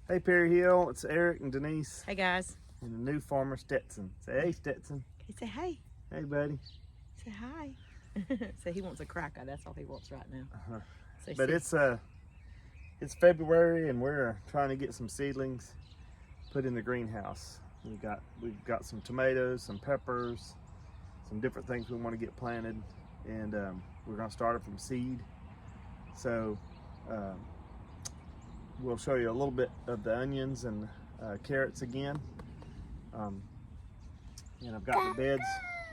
Hey Perry Hill, it's Eric and Denise Hey guys. and the new farmer Stetson. Say hey Stetson. He said hey. Hey buddy. Say hi. So he wants a cracker. That's all he wants right now. So But see. it's February and we're trying to get some seedlings put in the greenhouse. We've got some tomatoes, some peppers, some different things we want to get planted, and we're going to start it from seed. So we'll show you a little bit of the onions and carrots again. And I've got the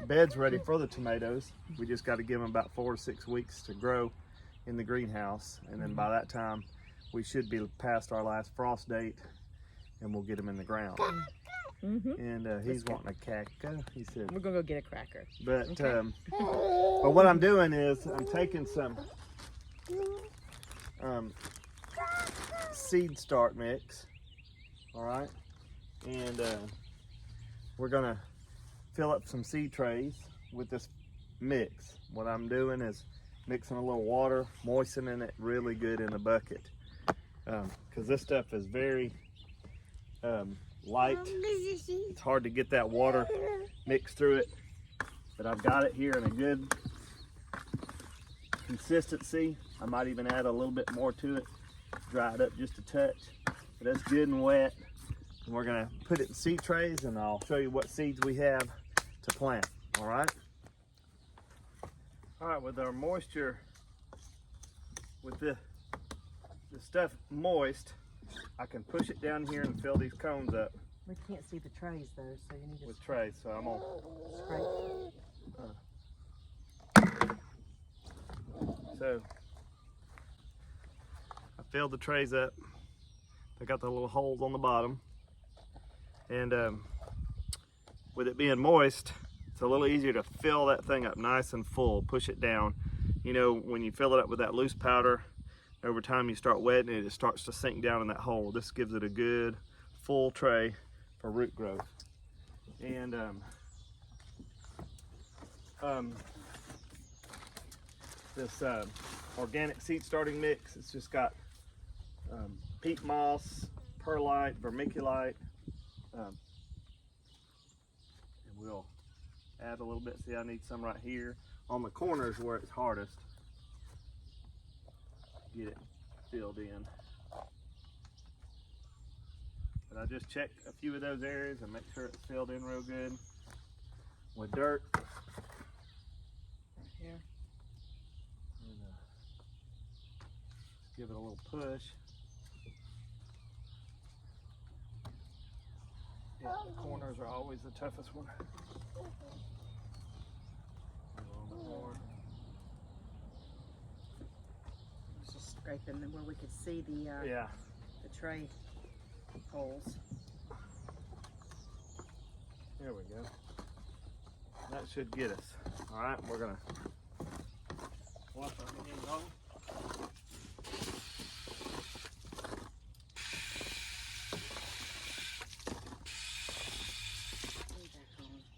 beds ready for the tomatoes. We just got to give them about 4 to 6 weeks to grow in the greenhouse, and then by that time we should be past our last frost date and we'll get them in the ground. And he's wanting a caca, he said. We're gonna go get a cracker. But okay. But what I'm doing is I'm taking some seed start mix, all right, and we're gonna fill up some seed trays with this mix. What I'm doing is mixing a little water, moistening it really good in the bucket, because this stuff is very light. It's hard to get that water mixed through it, but I've got it here in a good consistency. I might even add a little bit more to it, dry it up just a touch, but it's good and wet. And we're gonna put it in seed trays, and I'll show you what seeds we have to plant. All right, with our moisture, with the stuff moist, I can push it down here and fill these cones up. We can't see the trays though, so you need to with trays, so I'm gonna scrape. So I filled the trays up. I got the little holes on the bottom, and with it being moist, it's a little easier to fill that thing up nice and full. Push it down. You know, when you fill it up with that loose powder, over time you start wetting it, it starts to sink down in that hole. This gives it a good full tray for root growth. And this organic seed starting mix, it's just got peat moss, perlite, vermiculite, and we'll add a little bit. See, I need some right here on the corners where it's hardest. Get it filled in. But I just check a few of those areas and make sure it's filled in real good with dirt. Right here. And, give it a little push. Yeah, the corners are always the toughest one. Just scraping them where we could see the tray holes. There we go. That should get us. All right, we're gonna wash our onions off.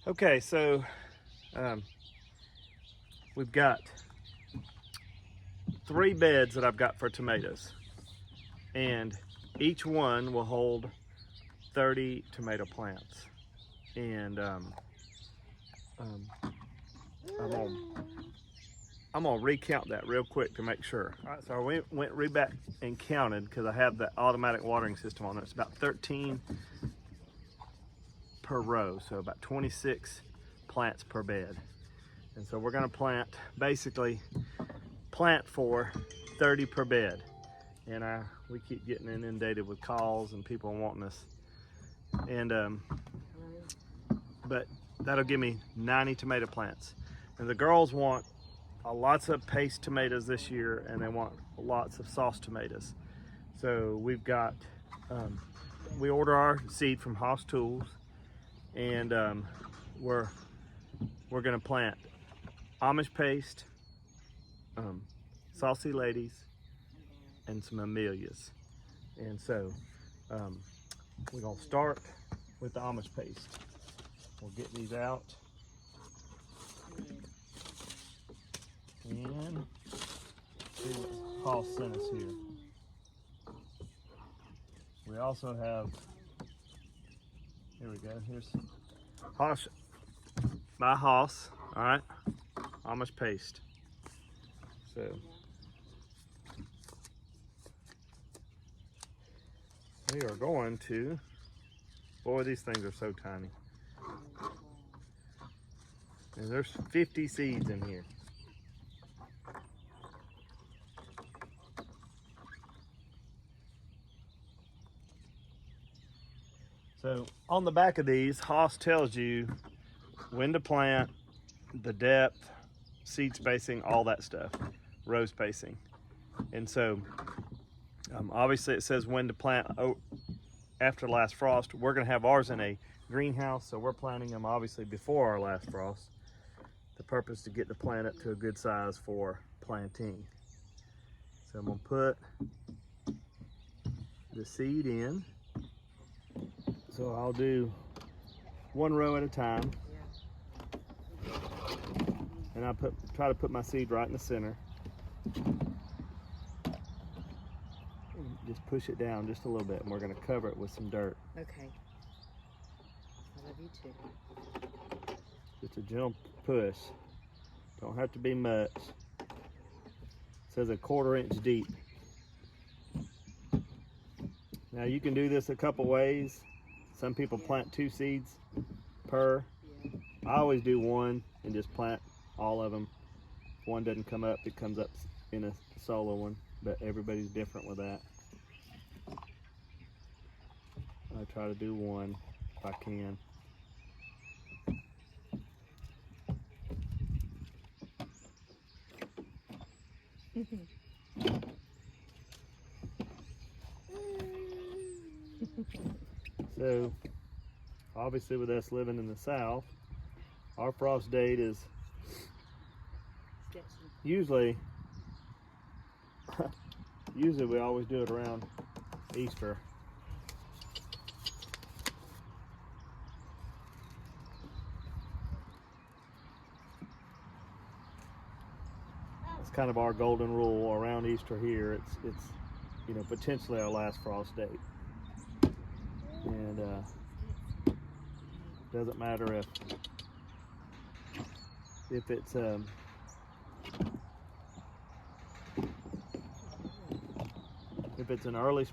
Okay, so we've got 3 beds that I've got for tomatoes, and each one will hold 30 tomato plants. And I'm gonna recount that real quick to make sure. All right, so I went back and counted, because I have the automatic watering system on there. It's about 13 per row, so about 26 plants per bed. And so we're gonna basically plant for 30 per bed. And we keep getting inundated with calls and people wanting us. And but that'll give me 90 tomato plants. And the girls want lots of paste tomatoes this year, and they want lots of sauce tomatoes. So we've got, we order our seed from Haas Tools, and we're gonna plant Amish paste, Saucy Ladies, and some Amelias. And so we're gonna start with the Amish paste. We'll get these out. And see what Paul sent us here. We also have, here we go, here's Haas by Haas, all right, Amish paste. So, we are going to, boy, these things are so tiny. And there's 50 seeds in here. So on the back of these, Haas tells you when to plant, the depth, seed spacing, all that stuff, row spacing. And so obviously it says when to plant after last frost. We're gonna have ours in a greenhouse, so we're planting them obviously before our last frost. The purpose to get the plant up to a good size for planting. So I'm gonna put the seed in. So I'll do one row at a time. And I try to put my seed right in the center. And just push it down just a little bit, and we're gonna cover it with some dirt. Okay. I love you too. Just a gentle push. Don't have to be much. It says a 1/4 inch deep. Now you can do this a couple ways. Some people plant 2 seeds per. I always do one and just plant all of them. If one doesn't come up, it comes up in a solo one, but everybody's different with that. I try to do one if I can. So, obviously with us living in the South, our frost date is usually we always do it around Easter. It's kind of our golden rule around Easter here. It's you know, potentially our last frost date. And doesn't matter if it's an early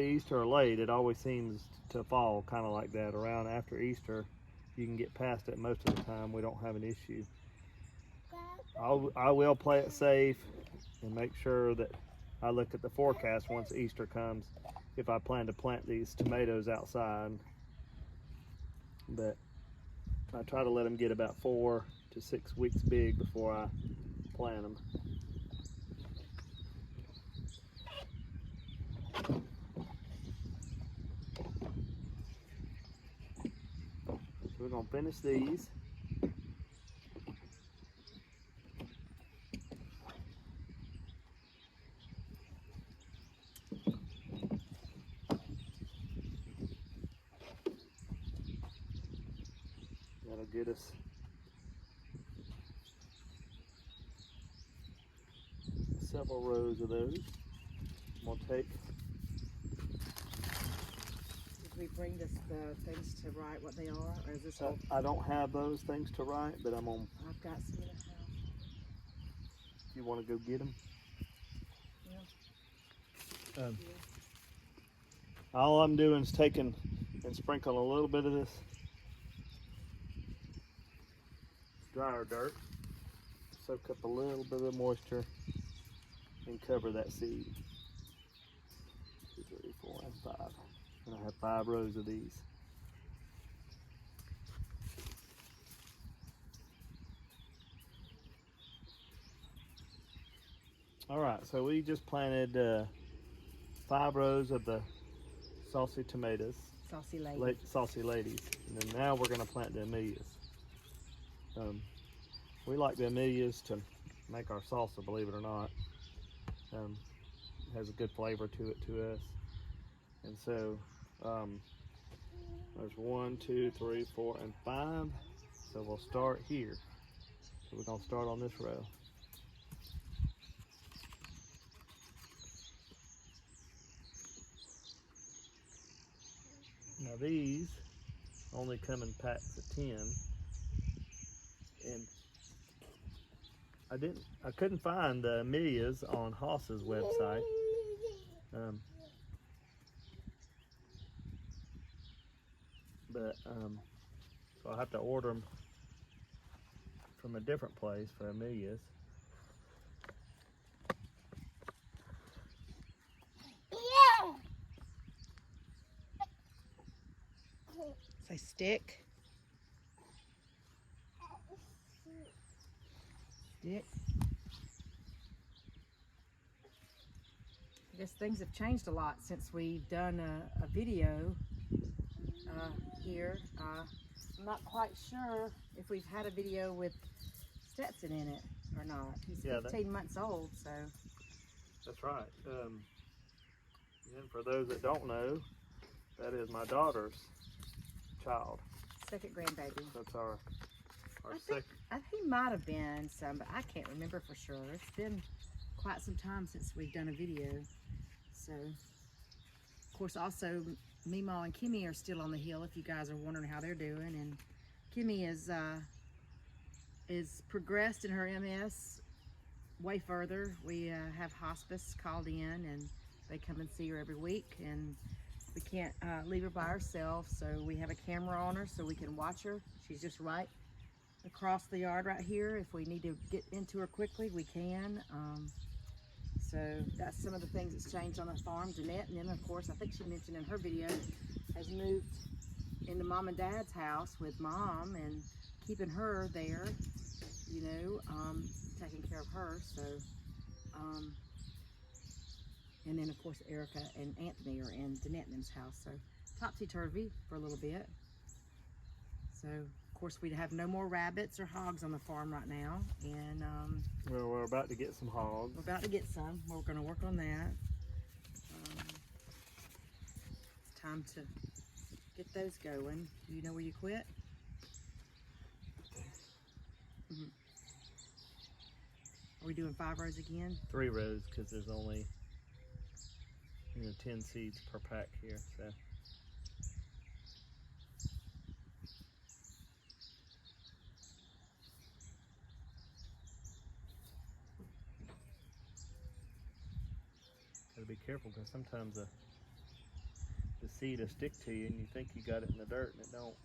Easter or late, it always seems to fall kind of like that. Around after Easter, you can get past it most of the time. We don't have an issue. I will play it safe and make sure that I look at the forecast once Easter comes if I plan to plant these tomatoes outside. But I try to let them get about 4 to 6 weeks big before I plant them. So we're gonna finish these. That'll get us several rows of those. We'll take. Did we bring the things to write what they are, or is this all? I don't have those things to write, but I'm on. I've got some in the house. You want to go get them? Yeah. All I'm doing is taking and sprinkling a little bit of this drier dirt, soak up a little bit of moisture, and cover that seed. 2, 3, 4, and 5. And I have 5 rows of these. All right, so we just planted 5 rows of the saucy tomatoes. Saucy ladies. Saucy ladies. And then now we're gonna plant the Amelias. We like the Amelias to make our salsa, believe it or not. It has a good flavor to it to us. And so there's 1, 2, 3, 4, and 5. So we'll start here. So we're gonna start on this row. Now these only come in packs of 10, and I couldn't find the Amelia's on Haas's website. So I'll have to order them from a different place for Amelia's. Say stick. Stick. I guess things have changed a lot since we've done a video here. I'm not quite sure if we've had a video with Stetson in it or not. He's 15 months old, so. That's right. And for those that don't know, that is my daughter's child. Second grandbaby. That's our second. I think he might have been some, but I can't remember for sure. It's been quite some time since we've done a video. So, of course, also Meemaw and Kimmy are still on the hill. If you guys are wondering how they're doing, and Kimmy is progressed in her MS way further. We have hospice called in, and they come and see her every week, and we can't leave her by herself, so we have a camera on her so we can watch her. She's just right across the yard right here. If we need to get into her quickly, we can. So that's some of the things that's changed on the farm. Jeanette, and then of course, I think she mentioned in her video, has moved into Mom and Dad's house with Mom and keeping her there, you know, taking care of her. So, and then of course Erica and Anthony are in Jeanette and them's house. So topsy-turvy for a little bit. So of course we have no more rabbits or hogs on the farm right now, and well, we're about to get some hogs. we're about to get some. We're going to work on that. It's time to get those going. Do you know where you quit? Are we doing 5 rows again? 3 rows, because there's only 10 seeds per pack here. So. Gotta be careful, because sometimes the seed will stick to you and you think you got it in the dirt and it don't.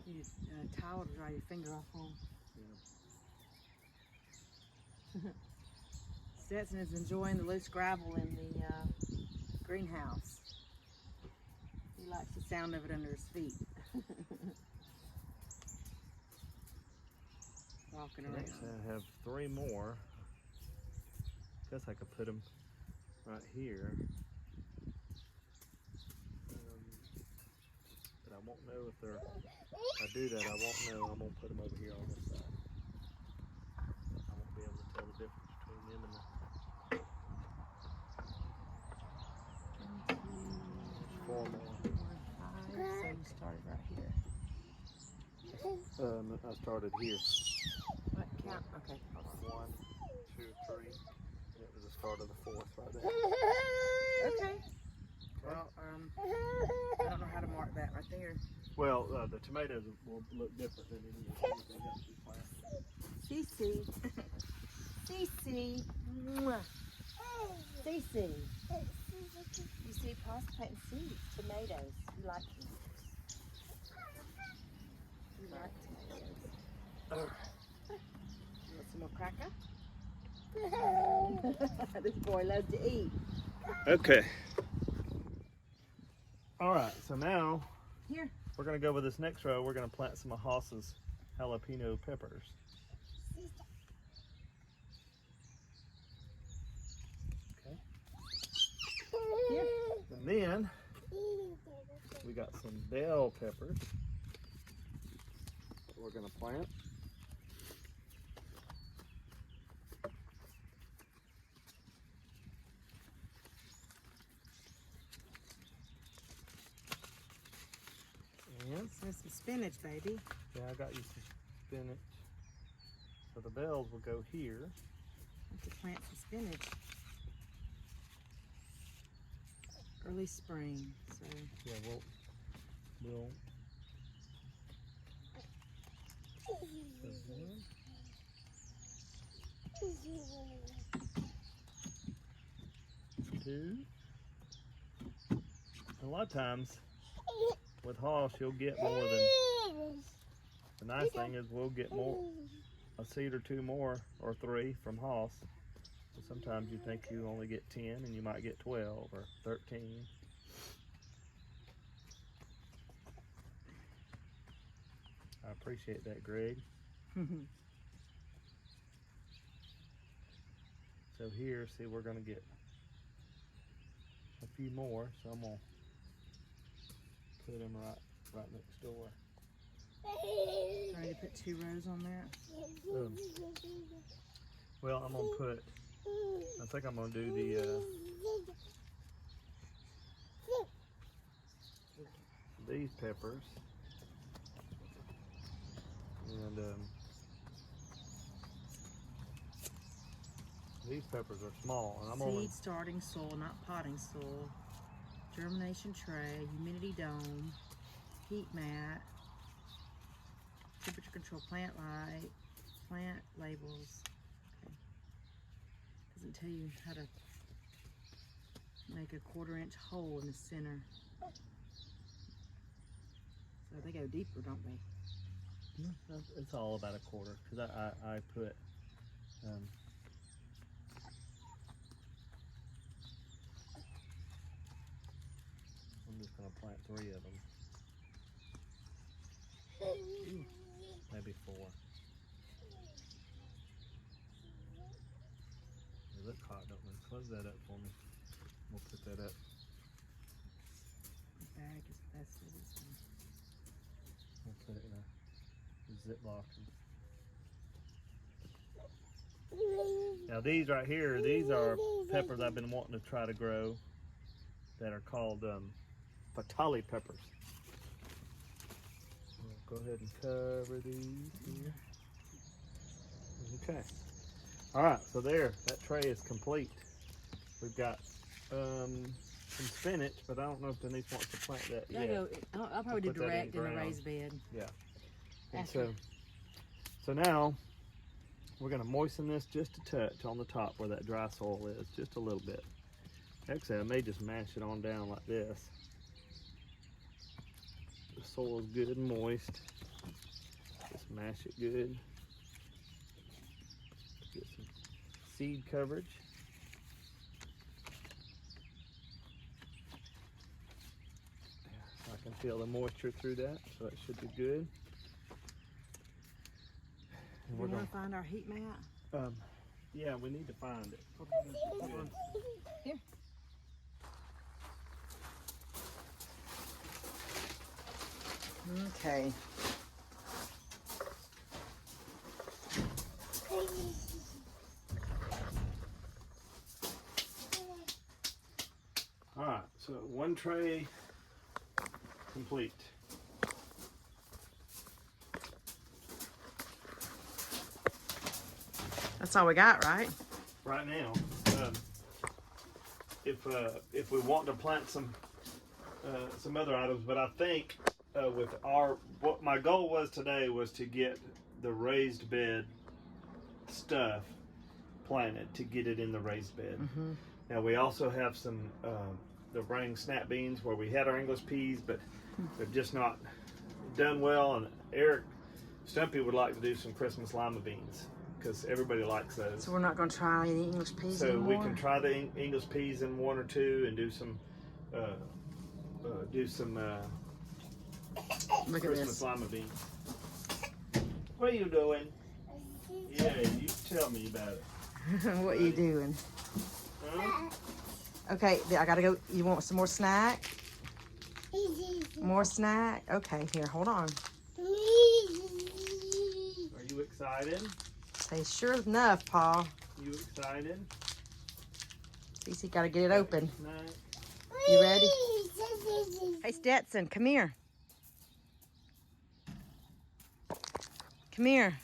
You need a towel to dry your finger off on. Yeah. Stetson is enjoying the loose gravel in the greenhouse. He likes the sound of it under his feet. Walking around. Next I have 3 more. Guess I could put them right here. But I won't know if they're, if I do that, I won't know. I'm going to put them over here on this side. I won't be able to tell the difference between them and the... 4 more. 4, 5, so you started right here. I started here. What count? Okay, hold on. 1, 2, 3. It was the start of the 4th right there. Okay. Well, I don't know how to mark that right there. Well, the tomatoes will look different than anything else we plant. Cece. Cece. Mwah. Cece. You see, Pa's planting seeds, tomatoes. You like tomatoes. You like tomatoes. You want some more cracker? This boy loves to eat. Okay. All right, so now Here. we're going to go with this next row. We're going to plant some of Haas's jalapeno peppers. Okay. Here. And then we got some bell peppers that we're going to plant. And There's some spinach, baby. yeah, I got you some spinach. So the bells will go here. I could plant some spinach. Early spring, so. Yeah, we'll two. A lot of times with Hoss, you'll get more than. The nice thing is we'll get more, a seed or two more or three from Hoss. So sometimes you think you only get 10 and you might get 12 or 13. I appreciate that, Greg. So here, see, we're gonna get a few more, so I'm gonna put them right next door. Trying to put 2 rows on that. Well, I'm gonna put. I think I'm gonna do the these peppers, and these peppers are small, and I'm only. Seed starting soil, not potting soil. Germination tray, humidity dome, heat mat, temperature control, plant light, plant labels. Okay. Doesn't tell you how to make a 1/4 inch hole in the center. So they go deeper, don't they? It's all about a 1/4, because I put I'm just gonna plant 3 of them. Maybe 4. They look hot, don't they? Close that up for me. We'll put that up. The bag is best for this one. We'll put it in a Ziploc. Now these right here, these are peppers I've been wanting to try to grow that are called Fatali peppers. We'll go ahead and cover these here. Okay. All right, so there, that tray is complete. We've got some spinach, but I don't know if Denise wants to plant that yet. I'll probably do Put that in direct in the ground. raised bed. Yeah. And After. so now we're gonna moisten this just a touch on the top where that dry soil is, just a little bit. Actually, I may just mash it on down like this. The soil is good and moist. Just mash it good. Get some seed coverage. I can feel the moisture through that, so it should be good. And We want to find our heat mat. Yeah, we need to find it. Hold on. Here. Okay. All right, so 1 tray complete. That's all we got, right? Right now, if we want to plant some other items, but I think with what my goal was today was to get the raised bed stuff planted, to get it in the raised bed. Mm-hmm. Now we also have some the running snap beans where we had our English peas, but they've just not done well. And Eric Stumpy would like to do some Christmas lima beans because everybody likes those. So we're not going to try any English peas So anymore? we can try the English peas in 1 or 2 and do some Look at Christmas this. lima beans. What are you doing? Yeah, you tell me about it. What are you doing? Huh? Okay, I gotta go. You want some more snack? More snack? Okay, here, hold on. Are you excited? Say sure enough, Paul. You excited? Cece gotta get it open. Snack. You ready? Hey, Stetson, come here. Come here.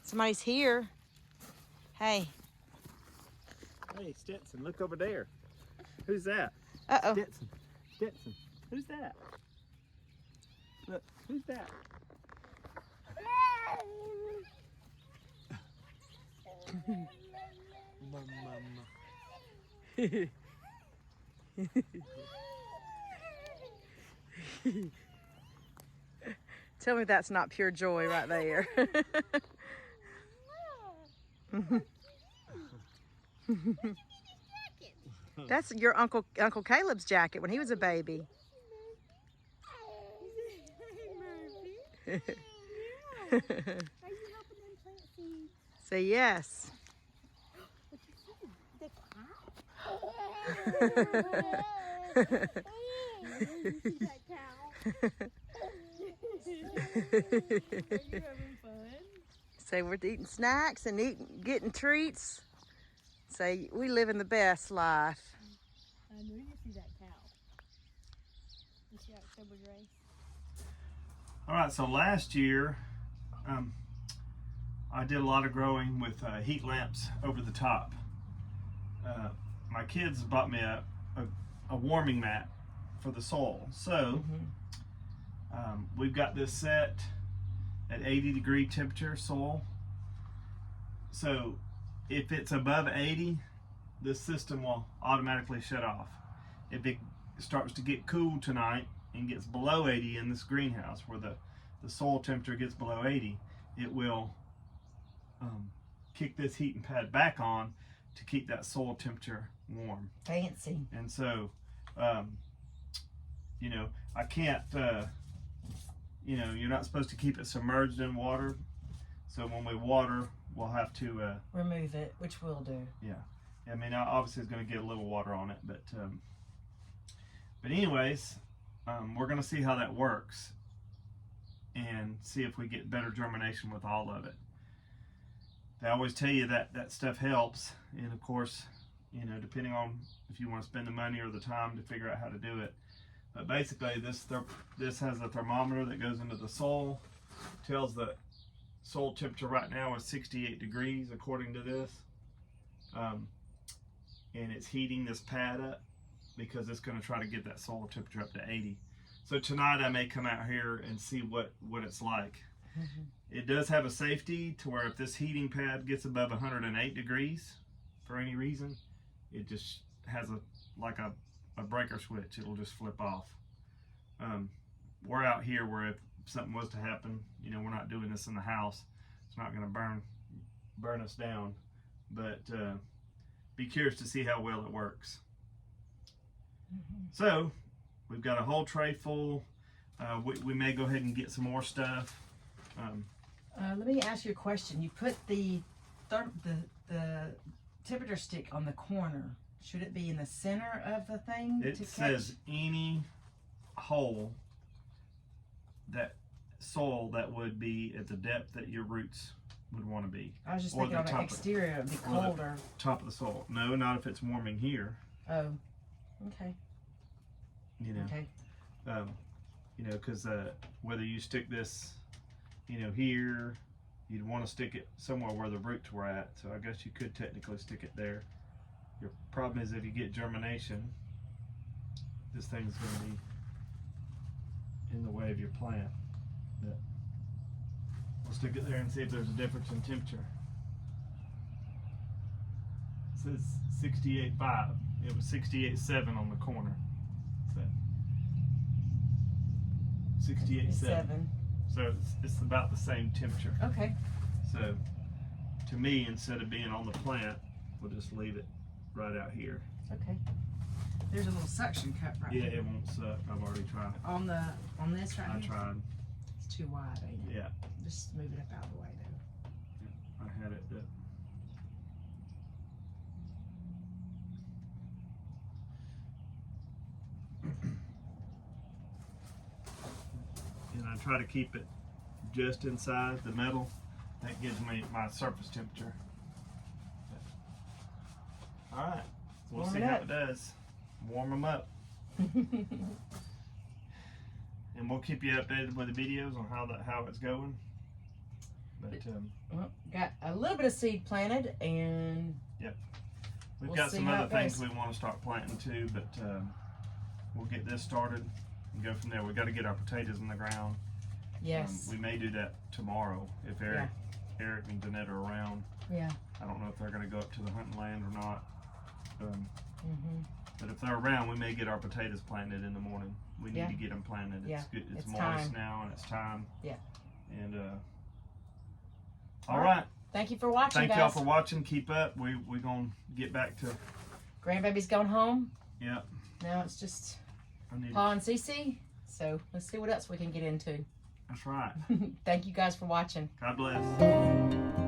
Somebody's here. Hey. Hey, Stetson, look over there. Who's that? Uh-oh. Stetson. Stetson. Who's that? Look, who's that? Tell me that's not pure joy right there. That's your Uncle Caleb's jacket when he was a baby. Are you helping them plant seeds? Say yes. What you see? The cow? You see that cow? Are you having fun? Say we're eating snacks and getting treats. Say we living the best life. I know you see that cow. You see October Grace? All right, so last year, I did a lot of growing with heat lamps over the top. My kids bought me a warming mat for the soil. So we've got this set at 80-degree temperature soil. So if it's above 80, this system will automatically shut off. If it starts to get cool tonight and gets below 80 in this greenhouse where the soil temperature gets below 80, it will kick this heating pad back on to keep that soil temperature warm. Fancy. And so, you know, I can't, you know, you're not supposed to keep it submerged in water. So when we water, we'll have to Remove it, which we'll do. yeah. I mean, obviously it's going to get a little water on it, but anyways, we're going to see how that works and see if we get better germination with all of it. They always tell you that stuff helps, and of course, you know, depending on if you want to spend the money or the time to figure out how to do it. But basically, this has a thermometer that goes into the soil, tells the soil temperature right now is 68 degrees according to this, and it's heating this pad up because it's going to try to get that soil temperature up to 80. So tonight I may come out here and see what it's like. It does have a safety to where if this heating pad gets above 108 degrees for any reason, it just has a breaker switch. It'll just flip off. We're out here where if something was to happen, you know, we're not doing this in the house. It's not going to burn us down. But be curious to see how well it works. So we've got a whole tray full. We may go ahead and get some more stuff. Let me ask you a question. You put the temperature stick on the corner. Should it be in the center of the thing? It says any hole soil that would be at the depth that your roots would want to be. I was just Or thinking the on the top exterior it would be colder. Top of the soil. No, not if it's warming here. Oh, okay. You know. Okay. You know, because whether you stick this, you know, here, you'd want to stick it somewhere where the roots were at. So I guess you could technically stick it there. Your problem is if you get germination, this thing's going to be in the way of your plant. But we'll stick it there and see if there's a difference in temperature. It says 68.5. It was 68.7 on the corner. So 68.7. So it's about the same temperature. Okay. So to me, instead of being on the plant, we'll just leave it right out here. Okay. There's a little suction cup right Yeah, here. it won't suck. I've already tried. On this right I here? tried. It's too wide, ain't it? Yeah, Just move it up out of the way though. I had it. And I try to keep it just inside the metal. That gives me my surface temperature. All right, we'll Warm see it how up. it does. Warm them up. And we'll keep you updated with the videos on how it's going. But Well, got a little bit of seed planted, and we've we'll got see some how other it things goes. we want to start planting too. But we'll get this started. and go from there. We got to get our potatoes in the ground. Yes. We may do that tomorrow if Eric and Danette are around. Yeah. I don't know if they're going to go up to the hunting land or not. Mm-hmm. But if they're around, we may get our potatoes planted in the morning. We need Yeah. to get them planted. It's Yeah. good. It's It's moist time. now, and it's time. Yeah. And all right. Thank you for watching, Thank guys. y'all for watching. Keep up. We're gonna get back to. Grandbaby's going home. Yeah. Now it's just I need. Pa and Cece. So let's see what else we can get into. That's right. Thank you guys for watching. God bless.